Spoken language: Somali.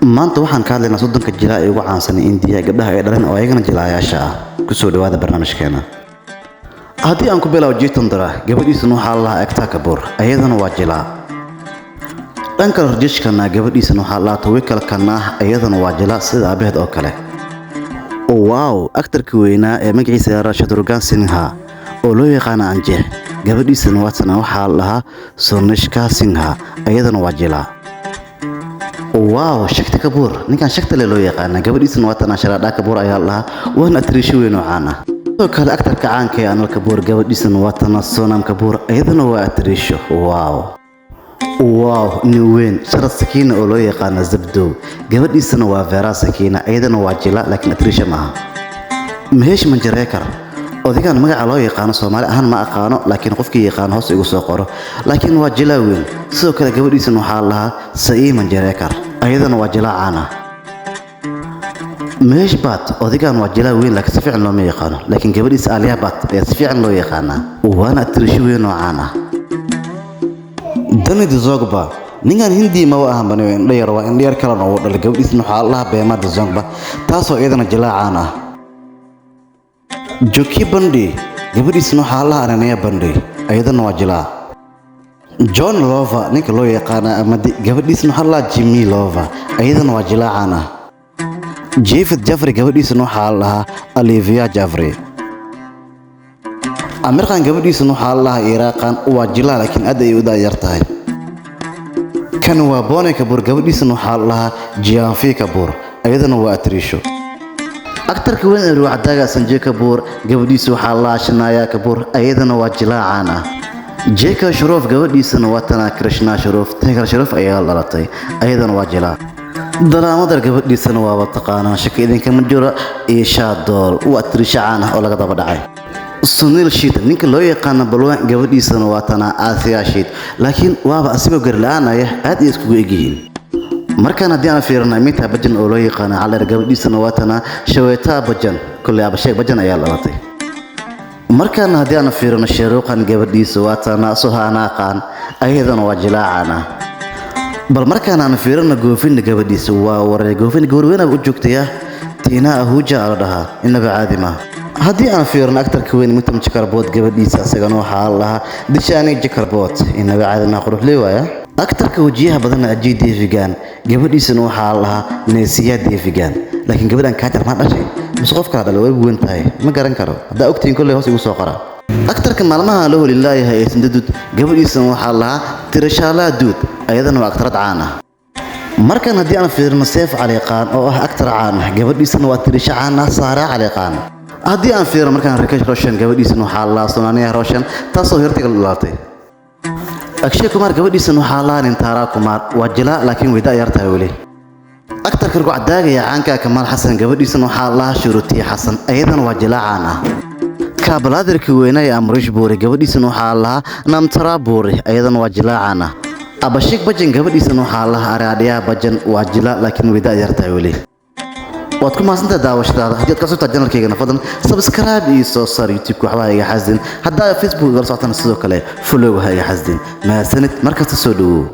maanta waxaan ka hadlaynaa soddonka jilaa ee ugu caansan India gabdhaha ay dhaleen oo ayagana jilaayaasha ah ku soo dhawaada barnaamijkeena. Haddii aan ku bilaabo Jitendra gabadhiisuna waxaa la lahaa Ekta Kapoor ayadana waa jilaa. dhanka Rajeshkana gabadhiisuna waxaa la lahaa Tawakal Khanna ayadana waa jilaa sida aabaheed oo kale. Wow, aktarka weynaa ee magaciisa yaraa Shatrughan Sinha oo loo yaqaan Anjeh gabadhiisuna waxaa la lahaa Sonishka Sinha ayadana waa jilaa. Wow, Shakti Kapoor ninkan Shakti loo yaqaan gabadhiisuna waa Shraddha Kapoor ayaa la lahaa waana atriisho weyn oo caan ah. sidoo kale aktarka caanka ah Anil Kapoor gabadhiisuna waa Sonam Kapoor ayadana waa atriisho. Wow, nin weyn Sharad Sakina oo loo yaqaan Zabdo gabadhiisuna waa Vera Sakina ayadana waa jilaa laakiin atriisho maaha. Mahesh Manjrekar odigan magaca loo yaqaan Soomaali ahaan ma aqaano laakiin qofkii yaqaan hoos igu soo qoro laakiin waa jilaa weyn. sidoo kale gabadhiisuna waxaa la lahaa Sa'i Manjrekar ayadana waa jilaa caan ah. Mahesh Bhatt odigan waa jilaa weyn laakiin si fiican looma yaqaano laakiin gabadhiisa Alia Bhatt ayaa si fiican loo yaqaanaa waana atriisho weyn oo caan ah. Danny Dzongba ninkan Hindi ma ahan bani indhayar waa indhayar kale oo dhalay gabadhiisuna waxaa la lahaa Pema Dzongba taasoo iyadana jilaa caan ah. Joki Bandi gabadhiisuna waxaa la lahaa Ananya Bandi ayadana waa jilaa. John Lover ninka loo yaqaan Amadi gabadhiisuna waxaa la lahaa Jimmy Lover ayadana waa jilaa caan ah. Javed Jaffrey gabadhiisuna waxaa la lahaa Olivia Jaffrey. Aamir Khan gabadhiisuna waxaa la lahaa Iraqan waa jilaa laakiin aad ay u daayar tahay. kan waa Boney Kapoor gabadhiisuna waxaa la lahaa Janhvi Kapoor ayadana waa atriisho. aktarka weyn ee ruuxdaaga Sanjay Kapoor gabadhiisa waxaa la lahaa Shanaya Kapoor ayadana waa jilaa caan ah. J.K. Shroff gabadhiisuna waa Krishna Shroff ayaa la dhalatay ayadana waa jilaa. Dalamadar gabadhiisana waa taqaanaa shaki idinka ma jiro Isha Dool waa atriisho caan ah oo laga daba dhacay. Sunil Shetty ninka loo yaqaan Balwan gabadhiisana waa Asia Shetty laakiin waaba asigoo gar la'aanaya aad ay iskugu egyihiin. markaan haddii aan fiirino Amitabh Bachchan oo loo yaqaan Calir gabadhiisana waa Shweta Bachchan kulli Abhishek Bachchan ayaa la dhalatay. markaan haddii aan fiirino Shah Rukh Khan gabadhiisa waa Suhana Khan ayadana waa jilaa caan ah. bal markaan aan fiirino Govinda gabadhiisa waa wareey Govinda gabar weyn u joogtay Tina Ahuja la dhahaa inaba caadi ma. haddii aan fiirino aktarka weyn Mithun Chakraborty gabadhiisa asagana waxaa la lahaa Dishani Chakraborty inaba caadi ma qurux leeyahay. aktarka wajiyaha badan Ajay Devgan gabadhiisana waxaa la lahaa Nesia Devgan laakiin gabadhan Kajal ma dhashay mise qof kale dhalay way weyn tahay ma garan karo hadda ogtiin kulli hoos igu soo qora. aktarka maalmaha la waliilaayahay ee Sindadud gabadhiisana waxaa la lahaa Tirishala Dutt ayadana waa aktarad caan ah. markaan haddii aan fiirino Saif Ali Khan oo ah aktar caan ah gabadhiisana waa Tirisha caan ah Sara Ali Khan. haddii aan fiirino markaan Rakesh Roshan gabadhiisana waxaa la lahaa Sonania Roshan taasoo hirtiga la dhalatay. Akshay Kumar gabadhiisana waxaa la lahaa Tara Kumar waa jilaa laakiin way daayar tahay weli. aktarka ruuxdaaga caanka Kamal Hassan gabadhiisana waxaa la lahaa Shruti Hassan ayadana waa jilaa caan ah. Kabalaadirka weynaa ee Amrish Puri gabadhiisana waxaa la lahaa Namrata Puri ayadana waa jilaa caan ah. Abhishek Bachchan gabadhiisana waxaa la lahaa Aradhya Bachchan waa jilaa laakiin way daayar tahay weli. waad ku mahadsantahay daawashadaada haddii aad ka soo tahay channelkayga fadlan subscribe iyo soo saar YouTube waxba iga xasdin haddaa Facebook igala socotana sidoo kale follow ha iga xasdin mahadsanid markasta soo dhawow.